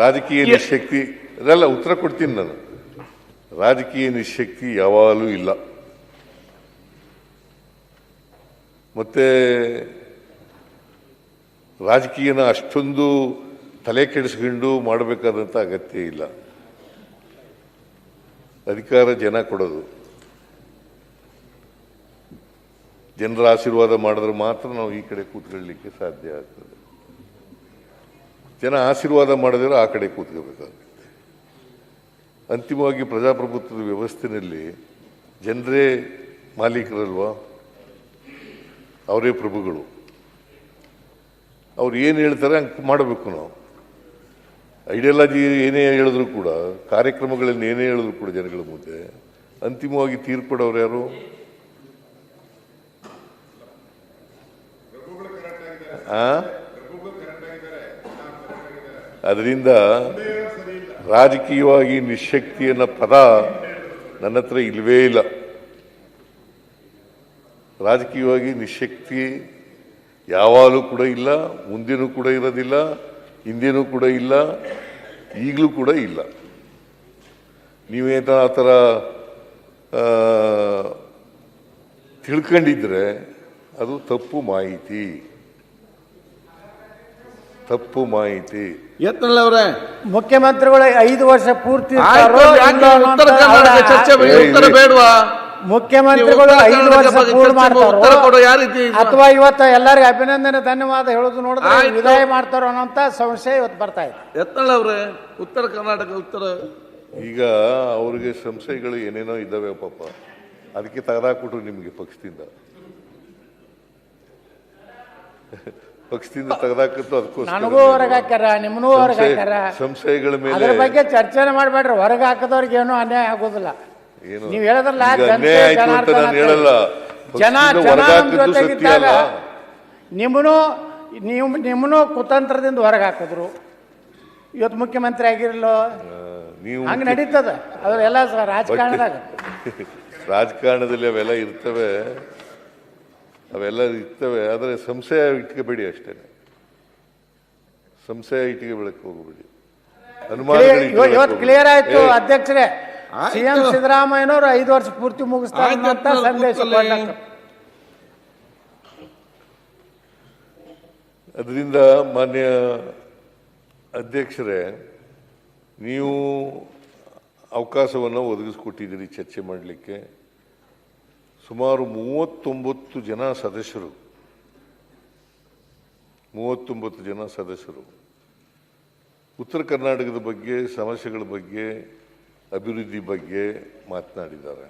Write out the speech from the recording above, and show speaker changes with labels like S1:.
S1: ರಾಜಕೀಯ ನಿಶಕ್ತಿ ಅದೆಲ್ಲ ಉತ್ತರ ಕೊಡ್ತೀನಿ ನಾನು. ರಾಜಕೀಯ ನಿಶಕ್ತಿ ಯಾವಾಗಲೂ ಇಲ್ಲ. ಮತ್ತೆ ರಾಜಕೀಯನ ಅಷ್ಟೊಂದು ತಲೆ ಕೆಡಿಸ್ಕೊಂಡು ಮಾಡಬೇಕಾದಂಥ ಅಗತ್ಯ ಇಲ್ಲ. ಅಧಿಕಾರ ಜನ ಕೊಡೋದು, ಜನರ ಆಶೀರ್ವಾದ ಮಾಡಿದ್ರೆ ಮಾತ್ರ ನಾವು ಈ ಕಡೆ ಕೂತ್ಕೊಳ್ಳಲಿಕ್ಕೆ ಸಾಧ್ಯ ಆಗ್ತದೆ. ಜನ ಆಶೀರ್ವಾದ ಮಾಡಿದ್ರೆ ಆ ಕಡೆ ಕೂತ್ಕೋಬೇಕಾಗುತ್ತೆ. ಅಂತಿಮವಾಗಿ ಪ್ರಜಾಪ್ರಭುತ್ವದ ವ್ಯವಸ್ಥೆಯಲ್ಲಿ ಜನರೇ ಮಾಲೀಕರಲ್ವಾ, ಅವರೇ ಪ್ರಭುಗಳು. ಅವ್ರು ಏನು ಹೇಳ್ತಾರೆ ಹಂಗೆ ಮಾಡಬೇಕು. ನಾವು ಐಡಿಯಾಲಜಿ ಏನೇ ಹೇಳಿದ್ರು ಕೂಡ, ಕಾರ್ಯಕ್ರಮಗಳಲ್ಲಿ ಏನೇ ಹೇಳಿದ್ರು ಕೂಡ ಜನಗಳ ಮುಂದೆ ಅಂತಿಮವಾಗಿ ತೀರ್ಪು ಕೊಡೋರು ಯಾರು? ಅದರಿಂದ ರಾಜಕೀಯವಾಗಿ ನಿಶಕ್ತಿ ಅನ್ನೋ ಪದ ನನ್ನ ಹತ್ರ ಇಲ್ಲವೇ ಇಲ್ಲ. ರಾಜಕೀಯವಾಗಿ ನಿಶಕ್ತಿ ಯಾವಾಗಲೂ ಕೂಡ ಇಲ್ಲ, ಮುಂದೇನೂ ಕೂಡ ಇರೋದಿಲ್ಲ, ಹಿಂದೇನೂ ಕೂಡ ಇಲ್ಲ, ಈಗಲೂ ಕೂಡ ಇಲ್ಲ. ನೀವೇನ ಆ ಥರ ತಿಳ್ಕೊಂಡಿದ್ರೆ ಅದು ತಪ್ಪು ಮಾಹಿತಿ.
S2: ಯತ್ನಲ್ಲವ್ರೆ,
S3: ಮುಖ್ಯಮಂತ್ರಿಗಳು 5 ವರ್ಷ ಪೂರ್ತಿ
S2: ಉತ್ತರ ಬೇಡವಾ?
S3: ಮುಖ್ಯಮಂತ್ರಿಗಳು 5 ವರ್ಷ ಪೂರ್ಣ ಮಾಡ್ತಾರೋ ಅಥವಾ ಇವತ್ತು ಎಲ್ಲರಿಗೂ ಅಭಿನಂದನೆ ಧನ್ಯವಾದ ಹೇಳೋದು ನೋಡಿದ್ರೆ ವಿದಾಯ ಮಾಡ್ತಾರೋ ಅನ್ನೋಂಥ ಸಂಶಯ ಇವತ್ತು ಬರ್ತಾ ಇದೆ.
S2: ಯತ್ನಲ್ಲವ್ರೆ, ಉತ್ತರ ಕರ್ನಾಟಕ ಉತ್ತರ
S1: ಈಗ ಅವ್ರಿಗೆ ಸಂಶಯಗಳು ಏನೇನೋ ಇದ್ದಾವೆ ಪಾಪ, ಅದಕ್ಕೆ ತೆಗೆದಾಕ್ಬಿಟ್ರು ನಿಮಗೆ ಪಕ್ಷದಿಂದ ತೆಗೆದಾಕಿತ್ತು. ಅದಕ್ಕೋಸ್ಕರ
S3: ನನಗೂ ಹೊರಗೆ ಹಾಕ್ಯಾರ, ನಿಮ್ಮನ್ನೂ ಹೊರಗೆ ಹಾಕ್ಯಾರ.
S1: ಸಂಶಯಗಳ ಮೇಲೆ
S3: ಅದ್ರ ಬಗ್ಗೆ ಚರ್ಚೆನೆ ಮಾಡ್ಬೇಡ್ರಿ. ಹೊರಗೆ ಹಾಕದವ್ರಿಗೆ ಏನೂ ಅನ್ಯಾಯ ಆಗೋದಿಲ್ಲ. ನೀವು ಹೇಳಿದ್ರಲ್ಲ,
S1: ಹೇಳಲ್ಲ,
S3: ಜನ ಜೊತೆಗಿದ್ದಾಗ ನಿಮ್ಮನ್ನು ಕುತಂತ್ರದಿಂದ ಹೊರಗೆ ಹಾಕಿದ್ರು. ಇವತ್ತು ಮುಖ್ಯಮಂತ್ರಿ ಆಗಿರಲ್ಲೋ, ಹಂಗೆ ನಡೀತದ. ಅದ್ರೆಲ್ಲ ರಾಜಕಾರಣದಾಗ
S1: ರಾಜಕಾರಣದಲ್ಲಿ ಅವೆಲ್ಲ ಇರ್ತವೆ, ಆದರೆ ಸಂಶಯ ಇಟ್ಕೋಬೇಡಿ ಅಷ್ಟೇ. ಸಂಶಯ ಇಟ್ಕೋಬೇಡಕ್ಕೆ ಹೋಗಬೇಡಿ.
S3: ಇವತ್ತು ಕ್ಲಿಯರ್ ಆಯ್ತು ಅಧ್ಯಕ್ಷರೇ. ಸಿಎಂ ಸಿದ್ದರಾಮಯ್ಯನವರು 5 ವರ್ಷ ಪೂರ್ತಿ ಮುಗಿಸ್ತಾರೆ ಅಂತ ಸಂದೇಶ.
S1: ಅದರಿಂದ ಮಾನ್ಯ ಅಧ್ಯಕ್ಷರೇ, ನೀವು ಅವಕಾಶವನ್ನು ಒದಗಿಸ್ಕೊಟ್ಟಿದ್ದೀರಿ ಚರ್ಚೆ ಮಾಡಲಿಕ್ಕೆ. ಸುಮಾರು 39 ಜನ ಸದಸ್ಯರು ಉತ್ತರ ಕರ್ನಾಟಕದ ಬಗ್ಗೆ, ಸಮಸ್ಯೆಗಳ ಬಗ್ಗೆ, ಅಭಿವೃದ್ಧಿ ಬಗ್ಗೆ ಮಾತನಾಡಿದ್ದಾರೆ.